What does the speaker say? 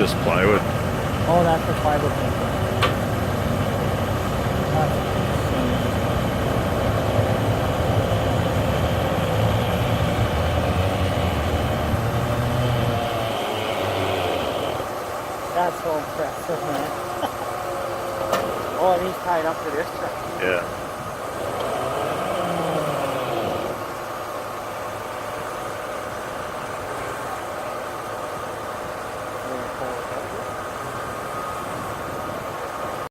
just plywood. Oh, that's the plywood thing. That's insane. That's so impressive, man. Oh, and he's tied up to this truck. Yeah.